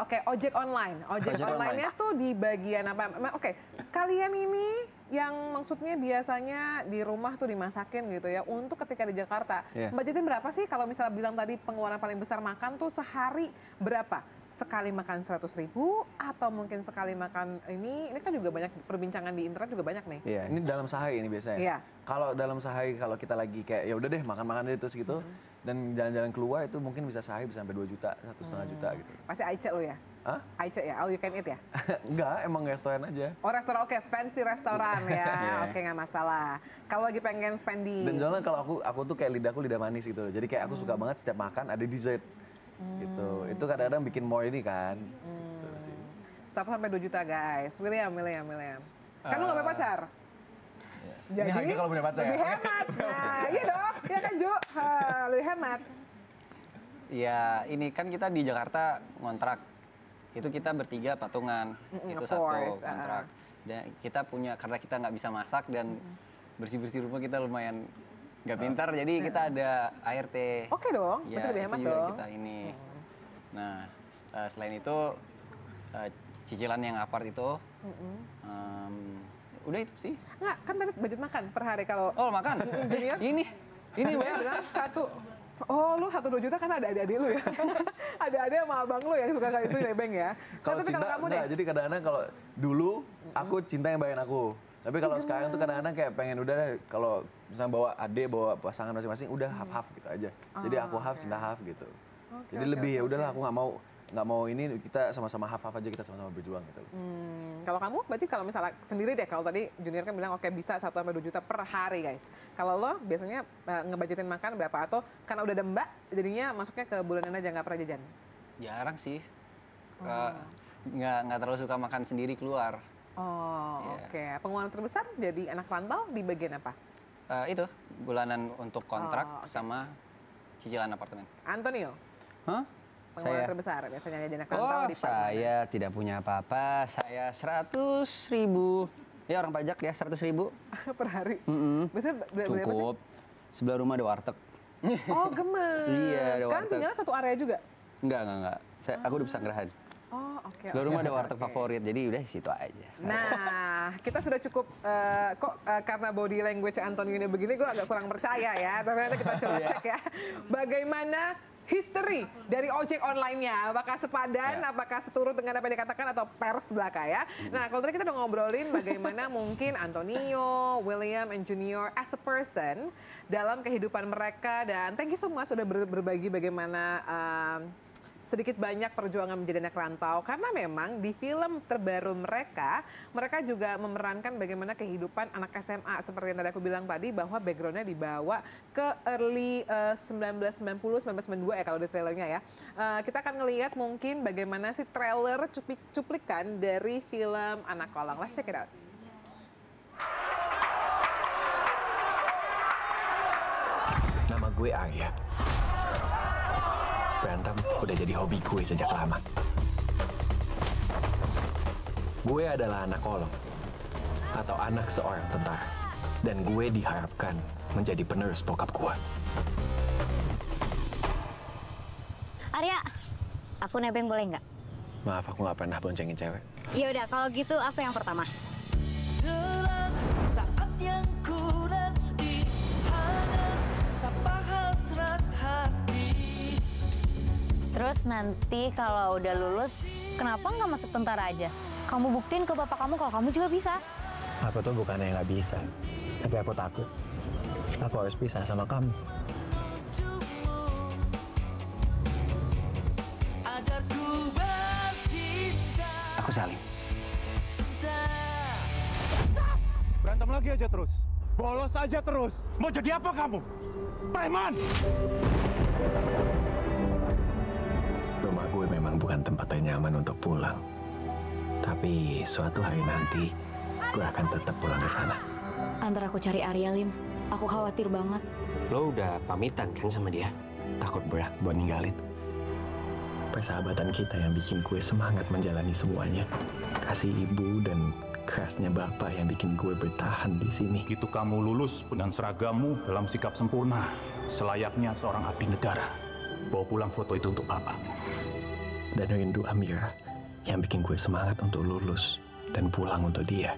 oke, ojek online. Ojek online-nya tuh di bagian apa? Oke, kalian ini yang maksudnya biasanya di rumah tuh dimasakin gitu ya. Untuk ketika di Jakarta, budgetin berapa sih? Kalau misalnya bilang tadi pengeluaran paling besar makan tuh sehari berapa? Sekali makan 100.000 atau mungkin sekali makan ini kan juga banyak perbincangan di internet juga banyak nih. Iya. Ini dalam sehari ini biasanya. Iya. Kalau dalam sehari kalau kita lagi kayak ya udah deh makan-makan deh terus gitu dan jalan-jalan keluar itu mungkin bisa sehari bisa sampai 2 juta, 1,5 juta gitu. Pasti Aice lo ya? Hah? Aice ya, all you can eat ya? Enggak, emang restoran aja. Oh restoran, oke, fancy restoran ya, oke nggak masalah. Kalau lagi pengen spending. Dan soalnya kalau aku tuh kayak lidahku lidah manis gitu. Jadi kayak aku suka banget setiap makan ada dessert. Gitu. Itu kadang-kadang bikin more ini kan. Gitu sih. 1-2 juta guys. William. Kan lu nggak punya pacar? Ini harga kalau punya pacar. Lebih hemat. Nah, iya dong. Iya kan Ju? Lebih hemat. Ya ini kan kita di Jakarta ngontrak. Itu kita bertiga patungan. Itu of satu course, kontrak. Dan kita punya, karena kita nggak bisa masak dan bersih-bersih rumah kita lumayan nggak pintar, jadi kita ada ART. Oke dong, Ya, berarti lebih hemat itu juga dong. kita ini. Nah, selain itu cicilan yang apart itu, udah itu sih. Nggak, kan tadi budget makan per hari kalau Oh makan? Junior? ini bayar. bilang satu. Oh, lu 1-2 juta kan ada adik-adik lu ya? Ada adik sama abang lu yang suka kayak itu nebeng ya? Kalau Tapi cinta kamu enggak, deh, jadi kadang-kadang kalau dulu aku cinta yang bayarin aku. Tapi kalau sekarang tuh kadang-kadang kayak pengen udah deh, kalau misalnya bawa adik, bawa pasangan masing-masing udah half-half gitu aja. Jadi aku half, cinta half gitu. Jadi lebih ya udahlah aku nggak mau ini, kita sama-sama half-half aja, kita sama-sama berjuang gitu. Kalau kamu, berarti kalau misalnya sendiri deh, kalau tadi Junior kan bilang oke bisa 1-2 juta per hari guys. Kalau lo biasanya ngebudgetin makan berapa? Atau karena udah ada mbak, jadinya masuknya ke bulanan aja nggak pernah jajan? Jarang sih. Nggak terlalu suka makan sendiri keluar. Oh, oke. Pengeluaran terbesar jadi anak rantau di bagian apa? Itu bulanan untuk kontrak sama cicilan apartemen. Antonio, Hah? pengeluaran Saya? terbesar biasanya jadi anak rantau Oh, di mana? saya tidak punya apa-apa. Saya 100.000. Ya orang pajak ya 100.000. Per hari? Biasanya berapa sih? Cukup. Sebelah rumah ada warteg. Oh, gemes. Iya, ada Sekarang warteg. tinggalnya satu area juga? Enggak. Aku udah pesanggerahan. Oh, oke. Sebelah rumah ada oke. warteg favorit, jadi udah di situ aja. Nah, kita sudah cukup, karena body language Antonio ini begini, gue agak kurang percaya ya. Tapi nanti kita coba cek ya. Bagaimana history dari ojek online-nya? Apakah sepadan, apakah seturut dengan apa yang dikatakan, atau pers belaka ya? Nah, kalau tadi kita udah ngobrolin bagaimana mungkin Antonio, William, and Junior as a person dalam kehidupan mereka. Dan thank you so much sudah berbagi bagaimana sedikit banyak perjuangan menjadi anak rantau, karena memang di film terbaru mereka juga memerankan bagaimana kehidupan anak SMA, seperti yang tadi aku bilang tadi, bahwa backgroundnya dibawa ke early 1990, 1992 ya kalau di trailernya ya. Kita akan ngelihat mungkin bagaimana sih trailer cuplikan dari film Anak Kolong. Let's check it out. Nama gue Arya. Berantem udah jadi hobi gue sejak lama. Gue adalah anak kolong, atau anak seorang tentara. Dan gue diharapkan menjadi penerus bokap gue. Arya, aku nebeng boleh nggak? Maaf, aku nggak pernah boncengin cewek. Ya udah, kalau gitu aku yang pertama. Saat yang kurang di hangat, sapa hasrat hati. Terus nanti kalau udah lulus, kenapa nggak masuk tentara aja? Kamu buktiin ke bapak kamu kalau kamu juga bisa. Aku tuh bukannya nggak bisa, tapi aku takut. Aku harus pisah sama kamu. Ajarku bercinta. Aku Salim. Berantem lagi aja terus. Bolos aja terus. Mau jadi apa kamu? Preman! Rumah gue memang bukan tempat yang nyaman untuk pulang. Tapi suatu hari nanti, gue akan tetap pulang ke sana. Antar aku cari Arya, Lim. Aku khawatir banget. Lo udah pamitan kan sama dia? Takut berat buat ninggalin. Persahabatan kita yang bikin gue semangat menjalani semuanya. Kasih ibu dan kerasnya bapak yang bikin gue bertahan di sini. Begitu kamu lulus dengan seragammu dalam sikap sempurna, selayaknya seorang abdi negara. Bawa pulang foto itu untuk Bapak. Dan rindu Amira yang bikin gue semangat untuk lulus dan pulang untuk dia.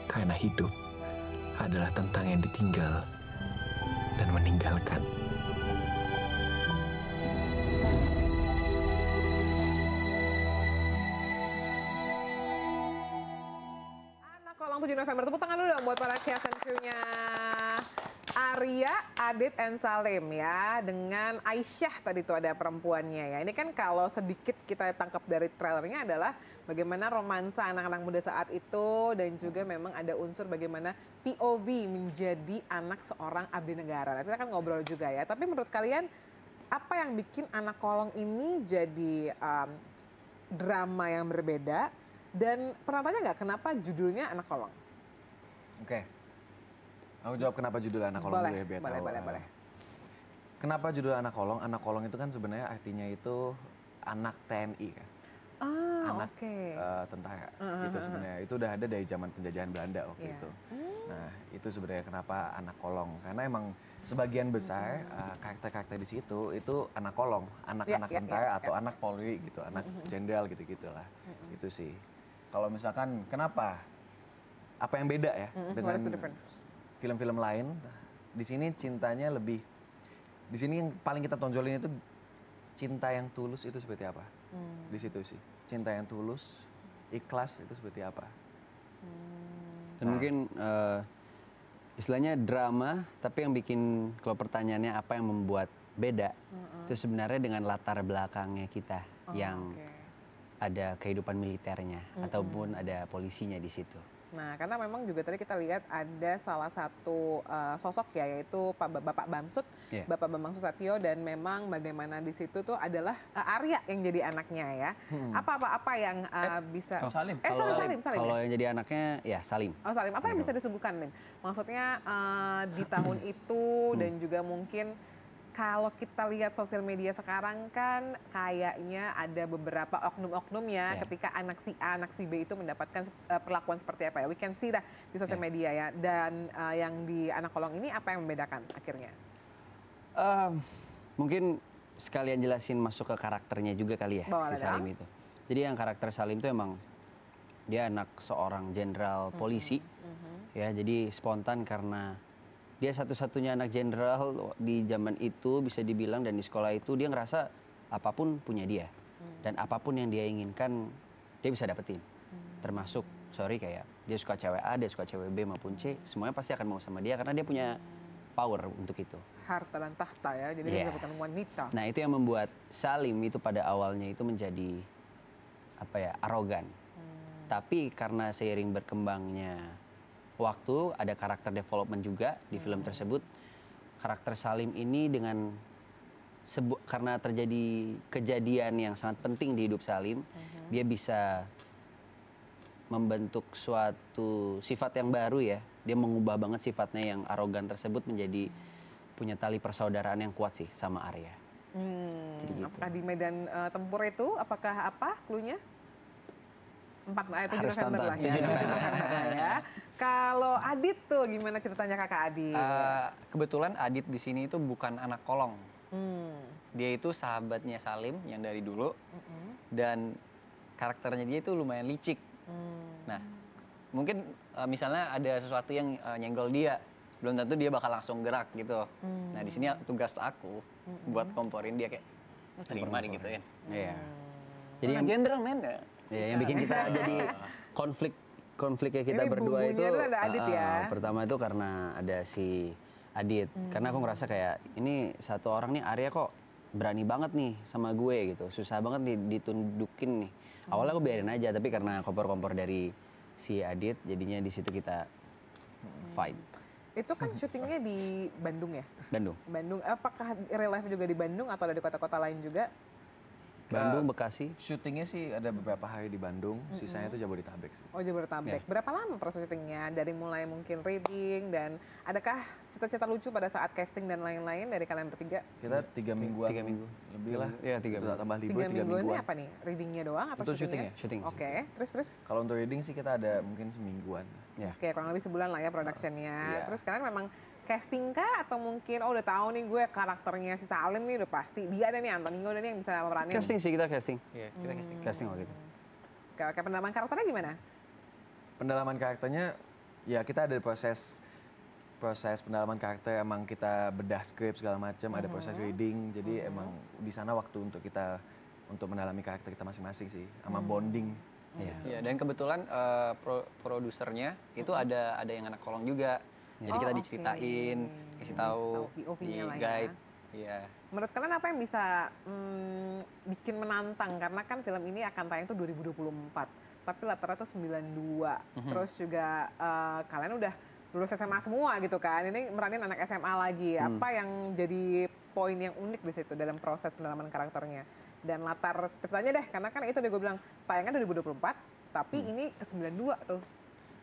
Karena hidup adalah tentang yang ditinggal dan meninggalkan. Anak Kolong 7 November. Tepuk tangan dulu dong buat para cast and crew-nya Arya, Adit, and Salim ya. Dengan Aisyah tadi tuh ada perempuannya ya. Ini kan kalau sedikit kita tangkap dari trailernya adalah bagaimana romansa anak-anak muda saat itu. Dan juga memang ada unsur bagaimana POV menjadi anak seorang abdi negara. Nanti kita akan ngobrol juga ya. Tapi menurut kalian apa yang bikin Anak Kolong ini jadi drama yang berbeda? Dan pernah tanya nggak kenapa judulnya Anak Kolong? Oke. Aku jawab kenapa judul Anak Kolong dulu ya, biar tahu. Boleh. Kenapa judul Anak Kolong? Anak Kolong itu kan sebenarnya artinya itu anak TNI kan. Anak tentara gitu sebenarnya. Itu udah ada dari zaman penjajahan Belanda waktu itu. Nah, itu sebenarnya kenapa Anak Kolong. Karena emang sebagian besar karakter-karakter di situ itu anak kolong, anak-anak tentara atau anak Polri gitu, anak jenderal gitu-gitulah. Itu sih. Kalau misalkan kenapa? Apa yang beda ya dengan film-film lain? Di sini cintanya lebih, di sini yang paling kita tonjolin itu cinta yang tulus itu seperti apa? Di situ sih, cinta yang tulus, ikhlas itu seperti apa? Dan mungkin istilahnya drama, tapi yang bikin kalau pertanyaannya apa yang membuat beda, itu sebenarnya dengan latar belakangnya kita yang ada kehidupan militernya ataupun ada polisinya di situ. Nah, karena memang juga tadi kita lihat ada salah satu sosok ya, yaitu Bapak Bamsud, Bapak Bambang Susatyo, dan memang bagaimana di situ tuh adalah Arya yang jadi anaknya ya. Apa yang bisa? Salim. Salim. Kalau yang jadi anaknya ya Salim. Oh Salim, apa yang bisa disuguhkan, Lin? Maksudnya di tahun itu dan juga mungkin kalau kita lihat sosial media sekarang kan kayaknya ada beberapa oknum-oknum ya ketika anak si A, anak si B itu mendapatkan perlakuan seperti apa ya. We can see dah di sosial media ya. Dan yang di Anak Kolong ini apa yang membedakan akhirnya? Mungkin sekalian jelasin masuk ke karakternya juga kali ya, si Salim itu. Jadi yang karakter Salim itu emang dia anak seorang jenderal polisi. Ya, jadi spontan karena dia satu-satunya anak jenderal di zaman itu bisa dibilang, dan di sekolah itu dia ngerasa apapun punya dia. Dan apapun yang dia inginkan dia bisa dapetin. Termasuk, kayak dia suka cewek A, dia suka cewek B maupun C, semuanya pasti akan mau sama dia karena dia punya power untuk itu. Harta dan tahta ya, jadi Iya. dia bukan wanita. Nah itu yang membuat Salim itu pada awalnya itu menjadi arogan. Tapi karena seiring berkembangnya waktu, ada karakter development juga di film tersebut. Karakter Salim ini dengan karena terjadi kejadian yang sangat penting di hidup Salim, dia bisa membentuk suatu sifat yang baru ya. Dia mengubah banget sifatnya yang arogan tersebut menjadi punya tali persaudaraan yang kuat sih sama Arya. Jadi gitu. Apakah di medan tempur itu, apakah apa cluenya? 7 Harus November tonton, lah 7 ya. November. ya. Kalau Adit tuh gimana ceritanya kakak Adit? Kebetulan Adit di sini itu bukan anak kolong. Hmm. Dia itu sahabatnya Salim yang dari dulu. Dan karakternya dia itu lumayan licik. Nah, mungkin misalnya ada sesuatu yang nyenggol dia, belum tentu dia bakal langsung gerak gitu. Nah, di sini tugas aku buat komporin dia kayak terima digituin. Iya. Jadi yang jenderal men ya. Ya, yang bikin kita jadi konfliknya kita Ini berdua itu bumbunya tuh ada Adit ya. Pertama itu karena ada si Adit. Karena aku ngerasa kayak ini satu orang nih, Arya kok berani banget nih sama gue gitu. Susah banget nih ditundukin nih. Awalnya aku biarin aja, tapi karena kompor-kompor dari si Adit, jadinya di situ kita fight. Itu kan syutingnya di Bandung ya? Bandung. Apakah real life juga di Bandung atau ada di kota-kota lain juga? Bandung, Bekasi. Syutingnya sih ada beberapa hari di Bandung, sisanya itu Jabodetabek sih. Oh, Jabodetabek. Berapa lama proses syutingnya? Dari mulai mungkin reading dan adakah cita-cita lucu pada saat casting dan lain-lain dari kalian bertiga? Kita 3 mingguan. 3 minggu. Lebih lah. Iya, 3 Itu minggu. tambah libur 3 3 minggu ini mingguan. apa nih? Readingnya doang apa Itu syutingnya? Syuting. Oke, terus? Kalau untuk reading sih kita ada mungkin semingguan. Ya. Oke, kurang lebih sebulan lah ya productionnya. Iya. Terus kalian memang casting kah atau mungkin udah tahu nih gue karakternya si Salim nih udah pasti dia ada nih, Antonio ada nih yang bisa meranin. Casting sih, kita casting. Iya, kita casting. Casting waktu itu. Kayak pendalaman karakternya gimana? Pendalaman karakternya ya kita ada proses pendalaman karakter, emang kita bedah skrip segala macam, ada proses reading. Jadi emang di sana waktu untuk kita untuk mendalami karakter kita masing-masing sih, sama bonding. Iya. Iya, dan kebetulan produsernya itu ada yang anak kolong juga. Jadi kita oke. diceritain, kasih tahu, POV-nya lah ya. guide. Iya. Menurut kalian apa yang bisa bikin menantang? Karena kan film ini akan tayang tuh 2024. Tapi latarnya tuh 92. Terus juga kalian udah lulus SMA semua gitu kan. Ini meranin anak SMA lagi. Apa yang jadi poin yang unik di situ dalam proses pendalaman karakternya? Dan latar ceritanya deh, karena kan itu gue bilang tayangnya 2024, tapi ini ke 92 tuh.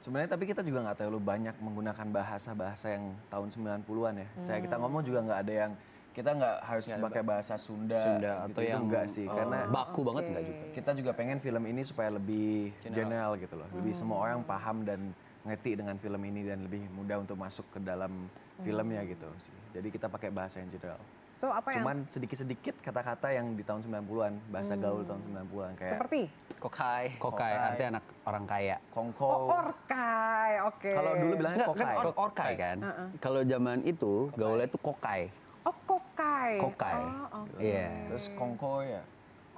Sebenarnya tapi kita juga nggak terlalu banyak menggunakan bahasa-bahasa yang tahun 90-an ya. Kayak kita ngomong juga nggak ada yang, kita nggak harus pakai bahasa Sunda Sunda gitu, atau itu yang enggak sih. Karena baku banget enggak juga. kita juga pengen film ini supaya lebih general gitu loh. Lebih semua orang paham dan ngerti dengan film ini dan lebih mudah untuk masuk ke dalam filmnya gitu sih. Jadi kita pakai bahasa yang general. So apa yang Cuman sedikit-sedikit kata-kata yang di tahun 90-an, bahasa gaul tahun 90-an kayak seperti? Kokai. Kokai, artinya anak orang kaya. kongko. Oh, orkai, oke. Kalau dulu bilangnya Enggak, kan kokai. orkai kan. Kalau zaman itu gaulnya itu kokai. Oh, kokai. Kokai. Oh, oke. Iya. Terus kongko ya.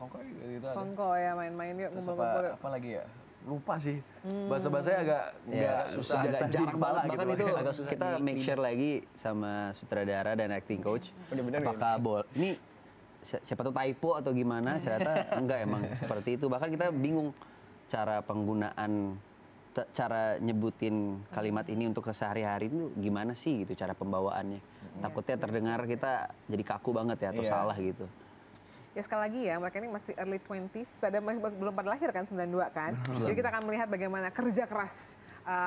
Kongko gitu ada. Kongko ya, main-main yuk, Terus ngumpul-ngumpul. apa lagi ya? Lupa sih. Bahasa-bahasanya agak Ya, susah, agak jasa di jarang kepala banget, gitu. bahkan itu agak susah kita make sure lagi sama sutradara dan acting coach. Bener-bener Apakah ini siapa tuh typo atau gimana? Ternyata enggak, emang seperti itu. Bahkan kita bingung cara penggunaan, cara nyebutin kalimat ini untuk kesehari-hari itu gimana sih gitu cara pembawaannya. Takutnya terdengar kita jadi kaku banget ya atau Iya. salah gitu. Ya sekali lagi ya, mereka ini masih early 20s, belum pada lahir kan 92 kan. Jadi kita akan melihat bagaimana kerja keras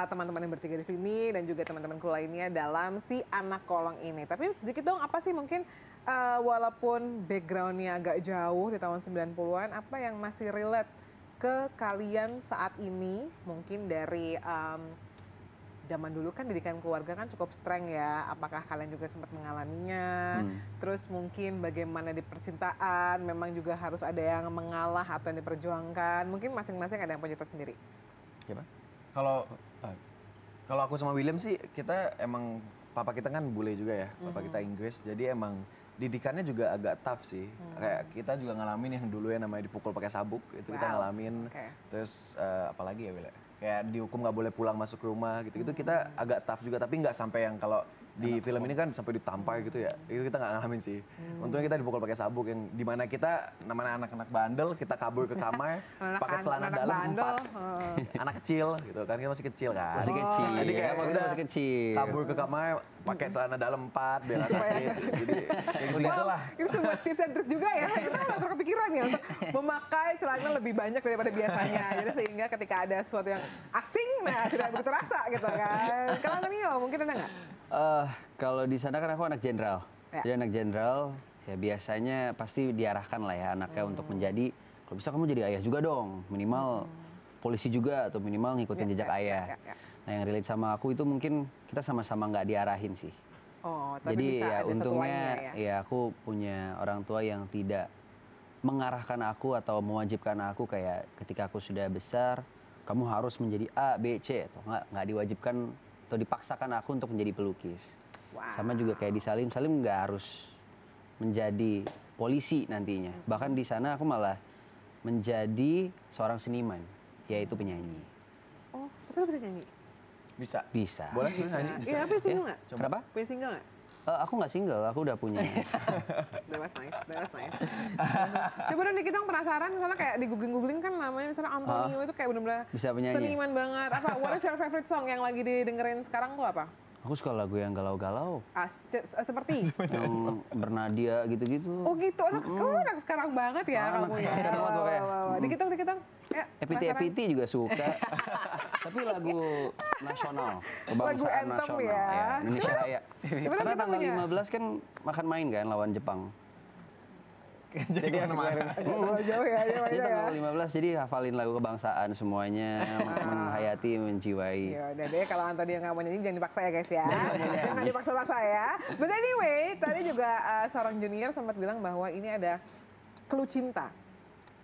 teman-teman yang bertiga di sini dan juga teman-temanku lainnya dalam si anak kolong ini. Tapi sedikit dong, apa sih mungkin walaupun backgroundnya agak jauh di tahun 90-an, apa yang masih relate ke kalian saat ini? Mungkin dari zaman dulu kan didikan keluarga kan cukup strength ya. Apakah kalian juga sempat mengalaminya? Terus mungkin bagaimana di percintaan, memang juga harus ada yang mengalah atau yang diperjuangkan. Mungkin masing-masing ada yang punya cerita sendiri. Gimana? Kalau aku sama William sih, kita emang papa kita kan bule juga ya, papa kita Inggris, jadi emang didikannya juga agak tough sih. Kayak kita juga ngalamin yang dulu ya namanya dipukul pakai sabuk, itu kita ngalamin. Oke. Terus apalagi ya William? Kayak dihukum nggak boleh pulang masuk ke rumah gitu-gitu, kita agak tough juga, tapi nggak sampai yang kalau Di film ini kan sampai ditampar gitu ya, itu kita nggak ngalamin sih. Untungnya kita dipukul pakai sabuk yang dimana kita namanya anak-anak bandel, kita kabur ke kamar pakai celana dalam 4. Anak kecil gitu kan, kita masih kecil kan. Masih kecil. Jadi kayak Waktu itu udah masih kecil. kabur ke kamar pakai celana dalam 4 biar nggak sakit. Jadi kayak gitu lah. Itu sebuah tips and trik juga ya. Kita nggak pernah kepikiran ya untuk memakai celana lebih banyak daripada biasanya. Jadi sehingga ketika ada sesuatu yang asing, nah tidak begitu terasa gitu kan. Kalau Antonio mungkin ada nggak? Kalau di sana kan aku anak jenderal. Ya. Jadi anak jenderal ya biasanya pasti diarahkan lah ya anaknya untuk menjadi, kalau bisa kamu jadi ayah juga dong, minimal polisi juga atau minimal ngikutin jejak ayah. Nah yang relate sama aku itu mungkin kita sama-sama nggak diarahin sih. Oh, tapi Jadi bisa ya ada untungnya satuannya ya aku punya orang tua yang tidak mengarahkan aku atau mewajibkan aku kayak ketika aku sudah besar kamu harus menjadi A, B, C atau nggak diwajibkan atau dipaksakan aku untuk menjadi pelukis. Sama juga kayak di Salim nggak harus menjadi polisi nantinya. Bahkan di sana aku malah menjadi seorang seniman, yaitu penyanyi. Oh, tapi lo bisa nyanyi? Bisa. Bisa. Boleh sih nyanyi. Iya, punya single nggak? Kenapa? Punya single nggak? Aku nggak single, aku udah punya. That was nice. Coba dong dikit dong penasaran, misalnya kayak di googling kan namanya misalnya Antonio itu kayak bener-bener Bisa penyanyi. seniman banget. Apa? What is your favorite song yang lagi didengerin sekarang tuh apa? Aku suka lagu yang galau-galau, Seperti? yang bernadia gitu-gitu. Oh gitu, anak sekarang banget ya kamu ya. sekarang banget pokoknya. Dikit dong. Ya, Epiti juga suka. Tapi lagu nasional, kebangsaan anthem nasional. ya. Indonesia Raya. Gimana Karena kita tanggal punya? 15 kan makan main kan lawan Jepang. Jadi kan kemarin. Terlalu jauh ya. Jadi tanggal 15 jadi hafalin lagu kebangsaan semuanya, menghayati, menjiwai. Ya udah deh, kalau Antonio nggak mau nyanyi jangan dipaksa ya guys ya. Jangan dipaksa-paksa ya. But anyway, tadi juga seorang junior sempat bilang bahwa ini ada clue cinta.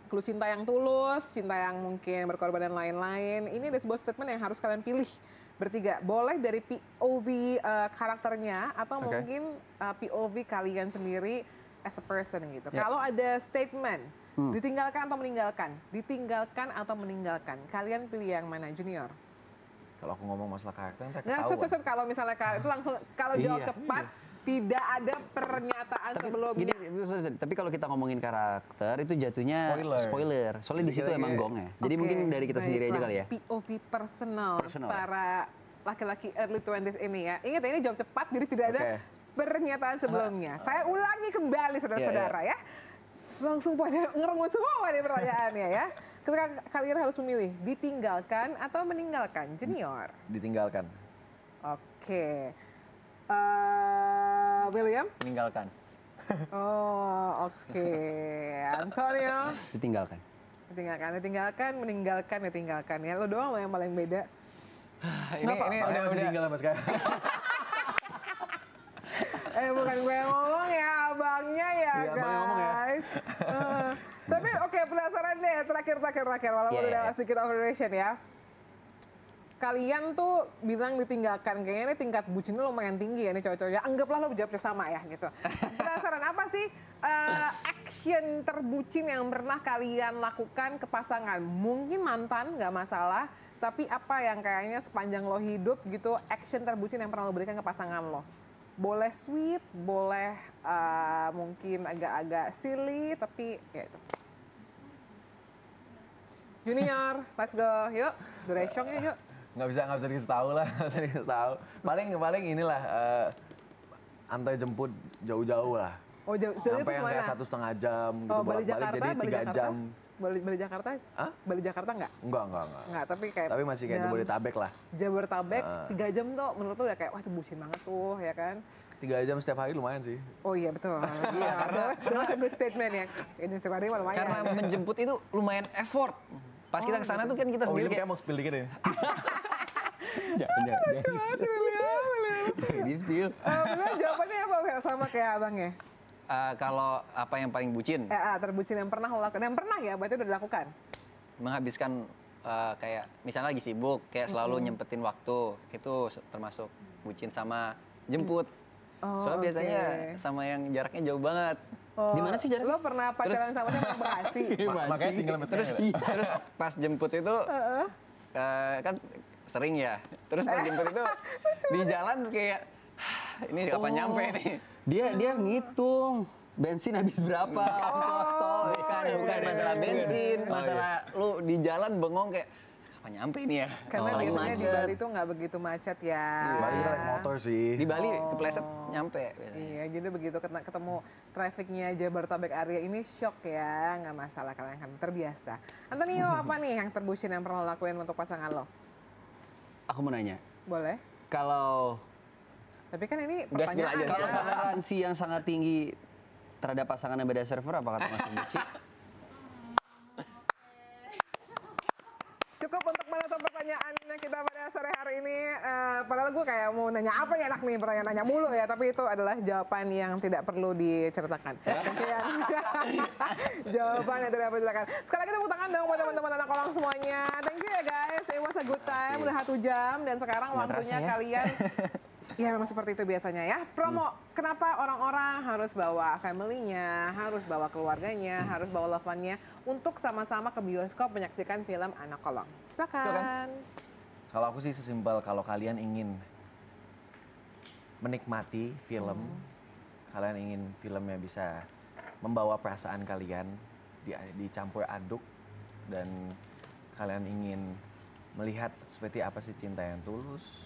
Clue cinta yang tulus, cinta yang mungkin berkorban dan lain-lain. Ini ada sebuah statement yang harus kalian pilih bertiga. Boleh dari POV karakternya atau mungkin POV kalian sendiri as a person gitu. Kalau ada statement, ditinggalkan atau meninggalkan? Ditinggalkan atau meninggalkan? Kalian pilih yang mana, Junior? Kalau aku ngomong masalah karakter, nanti Nggak, ketahuan. kalau misalnya itu langsung, kalau jawab cepat, tidak ada pernyataan sebelumnya. Tapi kalau kita ngomongin karakter itu jatuhnya spoiler. Soalnya di situ Dikit-dikit. emang gongnya. Jadi mungkin dari kita sendiri aja kali ya. POV personal Personal. para laki-laki early 20s ini ya. Ingat ya, ini jawab cepat, jadi tidak ada pernyataan sebelumnya. Saya ulangi kembali saudara-saudara ya. Langsung pada ngerengut semua nih pertanyaannya ya. Ketika kalian harus memilih, ditinggalkan atau meninggalkan, Junior? Ditinggalkan. Oke. William? Meninggalkan. Oh, oke. Antonio? Ditinggalkan. Ditinggalkan ya. Lo doang lo yang paling beda. Ini udah masih single sama sekarang. Bukan gue yang ngomong ya, abangnya ya, Iya, abang yang ngomong ya. guys. Tapi oke, penasaran deh, terakhir. Walaupun udah sedikit overreaction ya. Kalian tuh bilang ditinggalkan, kayaknya ini tingkat bucinnya lumayan tinggi ya nih cowok-cowoknya. Anggaplah lo jawabnya sama ya gitu. Penasaran apa sih action terbucin yang pernah kalian lakukan ke pasangan? Mungkin mantan, nggak masalah. Tapi apa yang kayaknya sepanjang lo hidup gitu, action terbucin yang pernah lo berikan ke pasangan lo? Boleh sweet, boleh mungkin agak-agak silly, tapi ya itu. Junior, let's go, yuk. Duration yuk. Nggak bisa dikasih tahu lah, Paling inilah antar jemput jauh-jauh lah. Oh, jauh Sampai itu yang mana? kayak 1,5 jam gitu, Bali Jakarta, jadi 3 jam. Bali Jakarta? Hah? Bali Jakarta nggak? Enggak. Nggak, tapi kayak... Tapi masih kayak Jabodetabek lah. Jabodetabek, 3 jam tuh menurut tuh udah kayak, wah itu bucin banget tuh, ya kan? 3 jam setiap hari lumayan sih. Oh iya, betul. Iya, karena good statement ya. Ini setiap hari lumayan. Karena menjemput itu lumayan effort. Pas kita kesana tuh kan kita Oh, sendiri ini kayak kayak mau spill dikit ya. Di spill. Bener, jawabannya apa? Sama kayak abangnya? kalau apa yang paling bucin, Terbucin yang pernah lo lakukan. Yang pernah ya, berarti udah dilakukan? menghabiskan kayak misalnya lagi sibuk, kayak selalu nyempetin waktu, itu termasuk bucin. Sama jemput. Soalnya biasanya sama yang jaraknya jauh banget. Di mana sih jaraknya? Lo pernah pacaran sama siapa yang Bekasi? Makanya single sama Terus, sekarang. terus pas jemput itu kan sering ya. Terus pas jemput itu di jalan kayak ini kapan nyampe nih? Dia ngitung bensin habis berapa. Bukan masalah bensin, masalah lu di jalan bengong kayak kapan nyampe ini ya? Karena Apalagi biasanya di macet. Bali tuh nggak begitu macet ya. Bali kita naik motor sih. Di Bali kepleset nyampe. biasanya. Iya, jadi begitu ketemu trafiknya Jabodetabek area ini shock ya, nggak masalah kalian kan terbiasa. Antonio, apa nih yang terbucin yang pernah lo lakuin untuk pasangan lo? Aku mau nanya, Boleh? kalau Tapi kan ini Udah spill pertanyaan aja. kalau ya. toleransi yang sangat tinggi terhadap pasangan yang beda server, apa kata Mas Buci? Cukup untuk menutup pertanyaan kita pada sore hari ini. Padahal gue kayak mau nanya apa nih anak nih, pertanyaan nanya mulu ya. Tapi itu adalah jawaban yang tidak perlu diceritakan. Jawaban yang tidak perlu diceritakan. Sekali lagi tepuk tangan dong buat teman-teman anak kolang semuanya. Thank you ya guys, it was a good time. Udah 1 jam dan sekarang waktunya kalian. Ya memang seperti itu biasanya ya. Promo, kenapa orang-orang harus bawa family-nya, harus bawa keluarganya, harus bawa loved one-nya untuk sama-sama ke bioskop menyaksikan film Anak Kolong. Silakan. Kalau aku sih sesimpel kalau kalian ingin menikmati film, kalian ingin filmnya bisa membawa perasaan kalian, dicampur aduk, dan kalian ingin melihat seperti apa sih cinta yang tulus,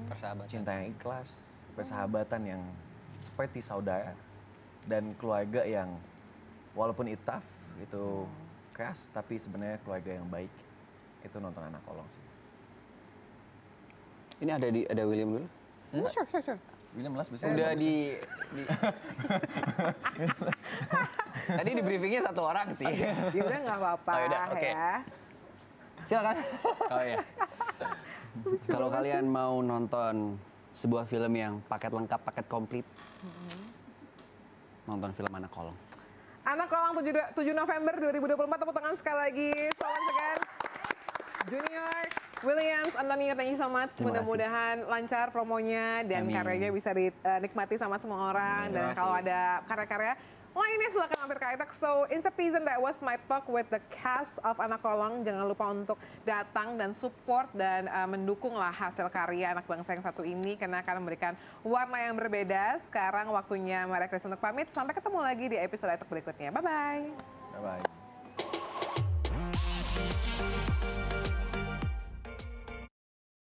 Persahabatan. cinta yang ikhlas, persahabatan yang seperti saudara, dan keluarga yang walaupun tough itu keras, tapi sebenarnya keluarga yang baik. Itu nonton Anak Kolong sih. Ini ada William dulu? Sure. William Las bisa. Udah di Tadi di briefingnya 1 orang sih. Ya udah nggak apa-apa Oh, yaudah, oke. ya. Silakan. Oh iya. Kalau kalian mau nonton sebuah film yang paket lengkap, paket komplit, nonton film Anak Kolong. Anak Kolong 7 November 2024, tepuk tangan sekali lagi. So once again, Junior, Williams, Antonio, thank you so much. Terima kasih. Mudah-mudahan lancar promonya dan Amin. karyanya bisa dinikmati sama semua orang. Dan Terima kalau kasih. ada karya-karya lainnya silahkan mampir ke iTalk. So in season that was my talk with the cast of Anak Kolong. Jangan lupa untuk datang dan support dan mendukunglah hasil karya anak bangsa yang satu ini karena akan memberikan warna yang berbeda. Sekarang waktunya Maria Chris untuk pamit. Sampai ketemu lagi di episode iTalk berikutnya. Bye-bye. Bye-bye.